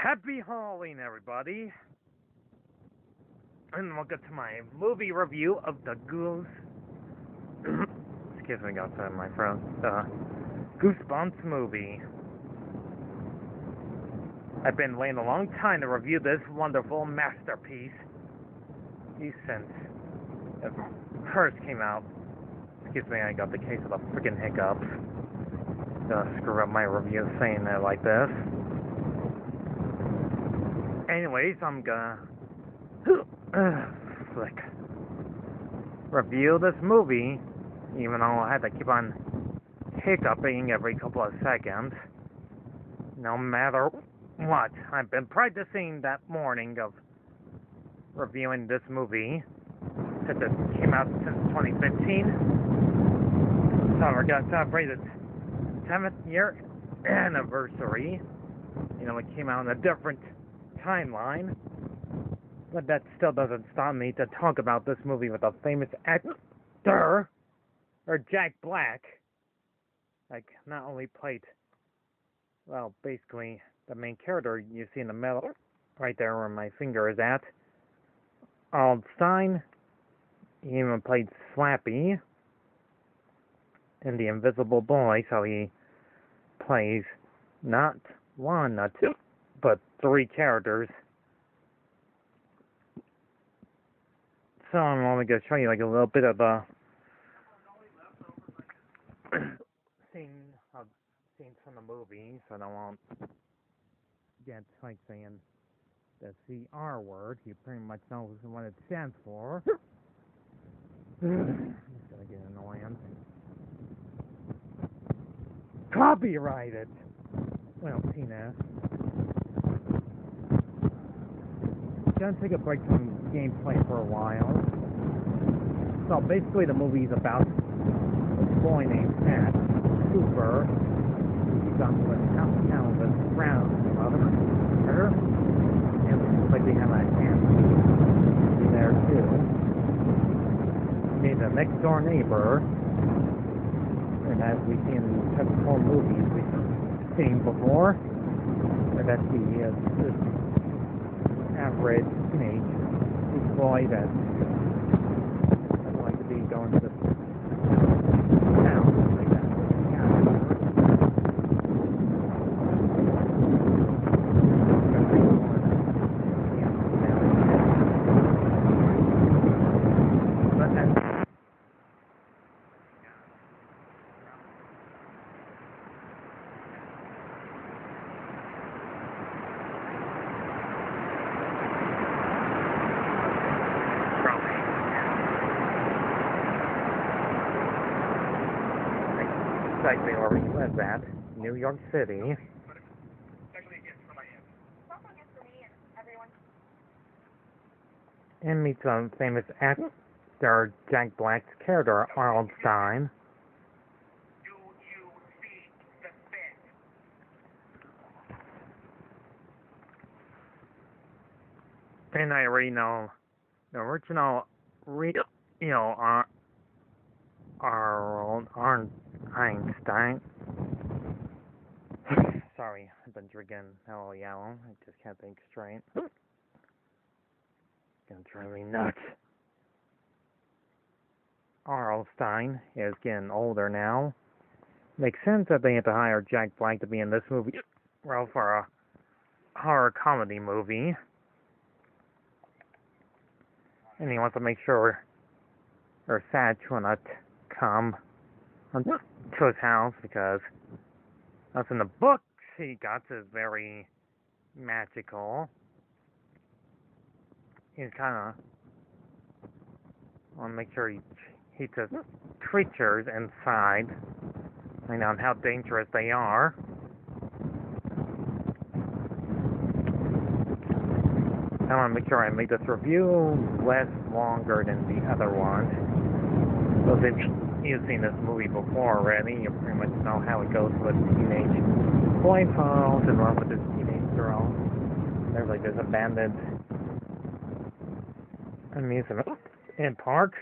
Happy Halloween, everybody! And we'll get to my movie review of the excuse me, got outside my throat. The Goosebumps movie. I've been waiting a long time to review this wonderful masterpiece. Since it first came out. Excuse me, I got the case of the freaking hiccups. Gonna screw up my review saying it like this. Anyways, I'm gonna review this movie, even though I had to keep on hiccuping every couple of seconds. No matter what, I've been practicing that morning of reviewing this movie since it came out since 2015. So we're gonna celebrate its 7th year anniversary. You know, it came out in a different timeline, but that still doesn't stop me to talk about this movie with a famous actor, or Jack Black. Like, not only played, well, basically the main character you see in the middle, right there where my finger is at, Stein. He even played Slappy in The Invisible Boy, so he plays not one, not two, but 3 characters. So I'm only going to show you like a little bit of a scenes from the movie, so I won't get like saying the CR word. You pretty much know what it stands for. It's gonna get annoying. Copyrighted. Well, Tina. Gonna take a break from gameplay for a while. So basically, the movie's about a boy named Pat Cooper. He's on with Calvin Brown, mother, and it looks like they have a hand there too. He's a next door neighbor, and as we see in typical movies we've seen before, that he is this average teenage boy that doesn't like to be going to town like that. Exactly where he lives at, New York City. And meets a famous actor, Jack Black's character, Stein. And I already know the original, Einstein. Sorry, I've been drinking Hello Yellow. I just can't think straight. Gonna drive me nuts. Stein is getting older now. Makes sense that they had to hire Jack Black to be in this movie. Well, for a horror comedy movie. And he wants to make sure her Satch will not come to his house, because that's in the books he got is very magical. He's kind of want to make sure he keeps his creatures inside, find out how dangerous they are. I want to make sure I make this review less longer than the other one. So if you've seen this movie before already, you pretty much know how it goes with teenage boy falls in love with this teenage girl. There's like this abandoned amusement park,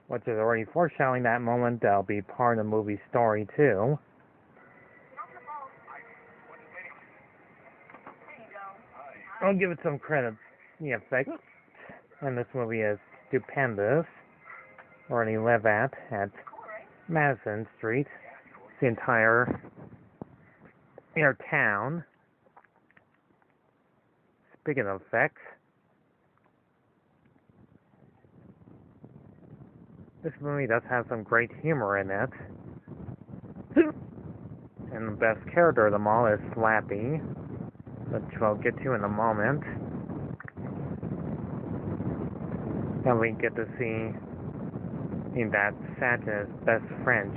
which is already foreshadowing that moment that'll be part of the movie story too. I'll give it some credit. The effect in this movie is stupendous. Where they live at Madison Street. The entire inner town. Speaking of effects, this movie does have some great humor in it. And the best character of them all is Slappy, which we'll get to in a moment. And we get to see that Santa's best friend,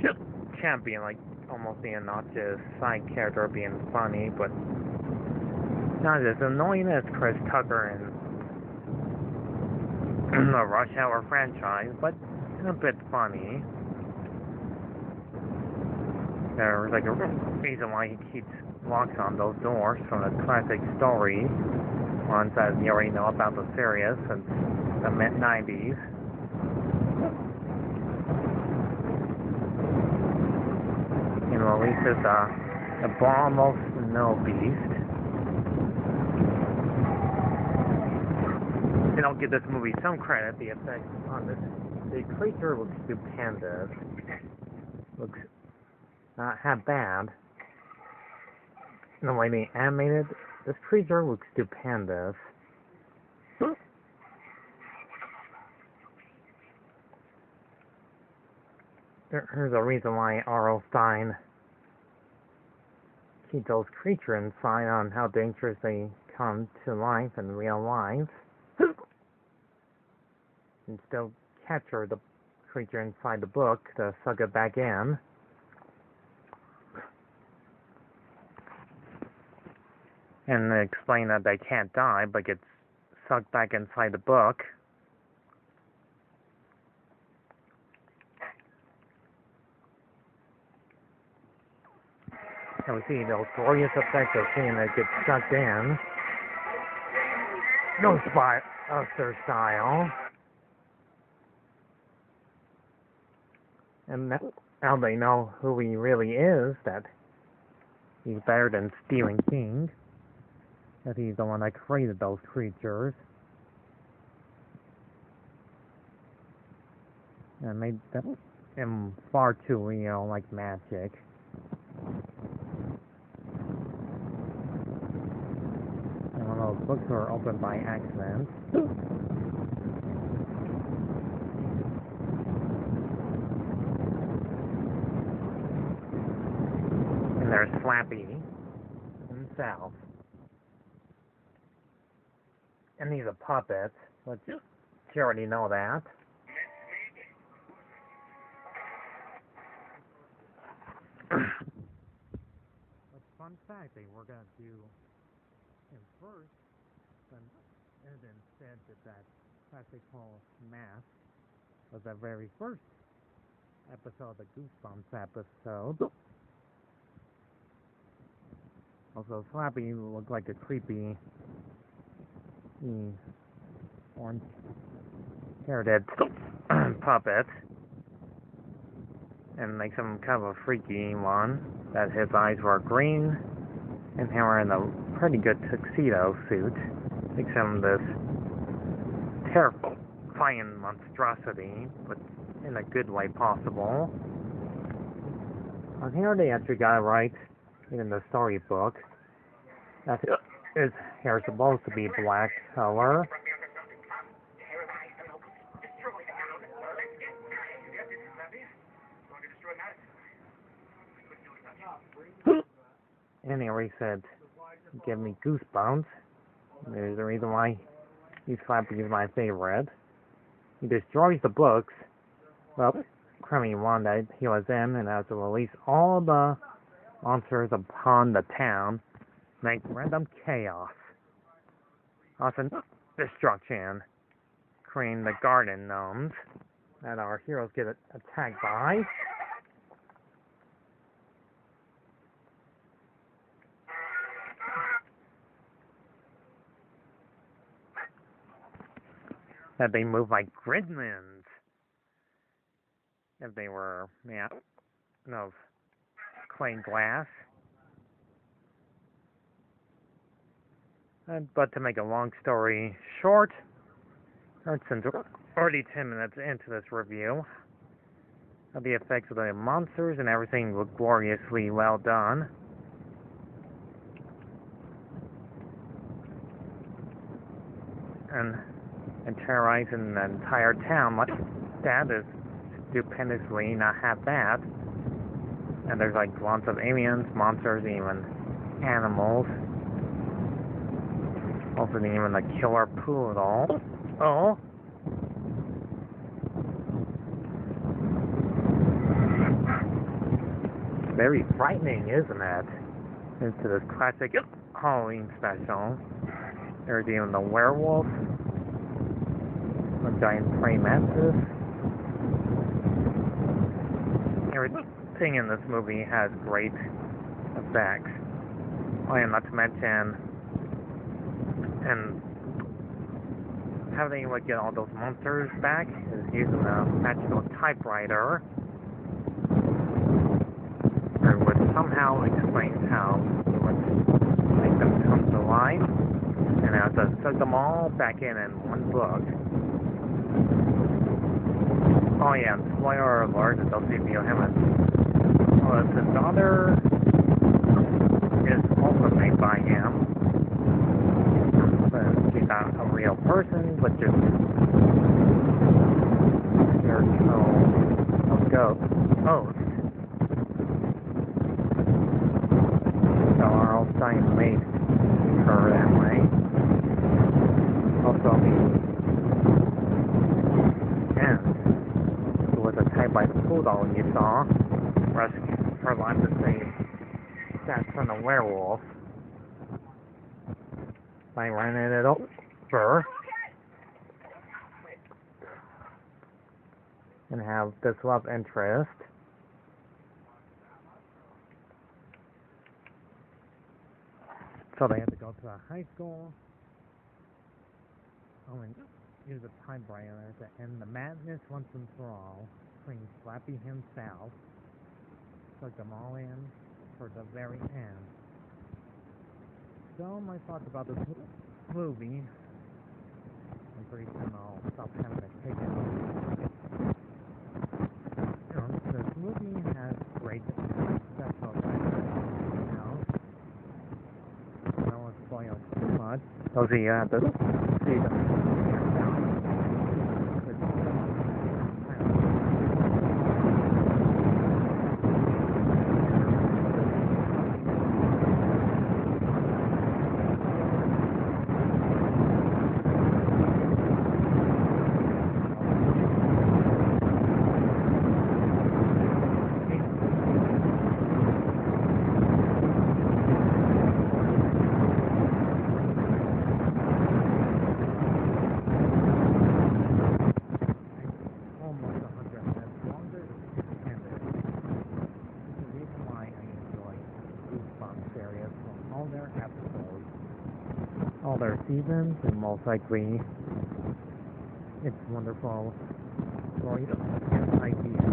Champion, like almost being not just side character being funny, but not as annoying as Chris Tucker in the Rush Hour franchise, but a bit funny. There's like a reason why he keeps locks on those doors from the classic story ones that you already know about the series since the mid-90s. And releases a almost no beast. And I'll give this movie some credit. The effects on this, the creature looks stupendous. Looks not half bad. And the way they animated this creature looks stupendous. There's a reason why R.L. Stine keeps those creatures inside on how dangerous they come to life in real life. And still capture the creature inside the book to suck it back in. And explain that they can't die, but get sucked back inside the book. And we see those glorious effects of seeing it get sucked in. Ghostbuster style. And now they know who he really is, that he's better than Stephen King. That he's the one that created those creatures. And made them far too real, like magic. And one of those books were opened by accident. And there's Slappy himself. And he's a puppet, but you already know that. But fun fact, they were gonna do him first, then Eden said that classical mask was the very first episode, the Goosebumps episode. Also, Slappy looked like a creepy orange-haired puppet, and makes him kind of a freaky one. That his eyes were green, and him wearing a pretty good tuxedo suit makes him this terrifying monstrosity, but in a good way possible. On here, they actually got it right in the storybook. That his hair is supposed to be black color. Anyway, said, give me goosebumps. There's a reason why he's Slappy is my favorite. He destroys the books, well, crummy one that he was in, and has to release all the monsters upon the town, make random chaos, often destruction, creating the garden gnomes that our heroes get attacked by. That they move like gremlins. If they were, of clay glass. But to make a long story short, since we're already 10 minutes into this review, the effects of the monsters and everything look gloriously well done. And terrorizing the entire town like that is stupendously not half bad. And there's like lots of aliens, monsters, even animals. Also even the killer poodle. Oh. Very frightening, isn't it? Into this classic Halloween special. There's even the werewolf, the giant praying mantis. Everything in this movie has great effects. Oh, and not to mention, and how they would get all those monsters back is using a magical typewriter, which somehow explains how it would make them come to life, and how to set them all back in one book. Oh yeah, and spoiler alert, those of you haven't. Well, his daughter is also made by him. But she's not a real person, but just a ghost. So our old science made her that way. Also, it was a type by poodle you saw. Rescue her life to save that from the werewolf by running it over and have this love interest. So they had to go to a high school. Oh, and use a typewriter to end the madness once and for all. Between Slappy himself, took them all in for the very end. So my thoughts about this movie. I'm pretty soon I'll stop having it taken. This movie has great special effects. I don't want to spoil too much. Those of you have to see them. All their seasons, and most likely it's wonderful story and ideas.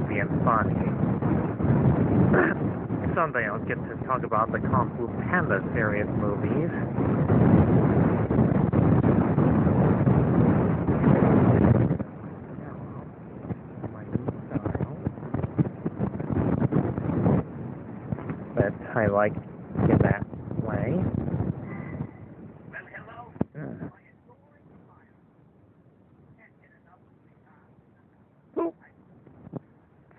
Being funny. Someday I'll get to talk about the Kung Fu Panda series movies. My new style. I like it that way.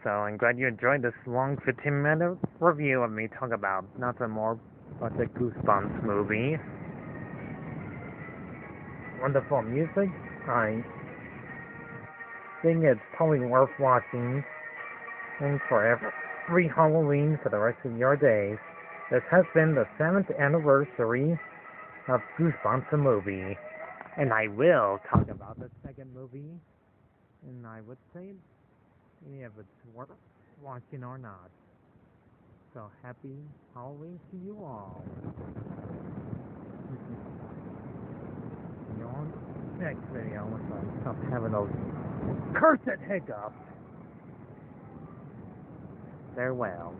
So I'm glad you enjoyed this long 15-minute review of me talking about nothing more but the Goosebumps movie. Wonderful music. I think it's totally worth watching and for every Halloween for the rest of your days. This has been the 7th anniversary of Goosebumps the movie. And I will talk about the second movie. And I would say if it's worth watching or not. So happy Halloween to you all. See you on the next video once I stop having those cursed hiccups. Farewell.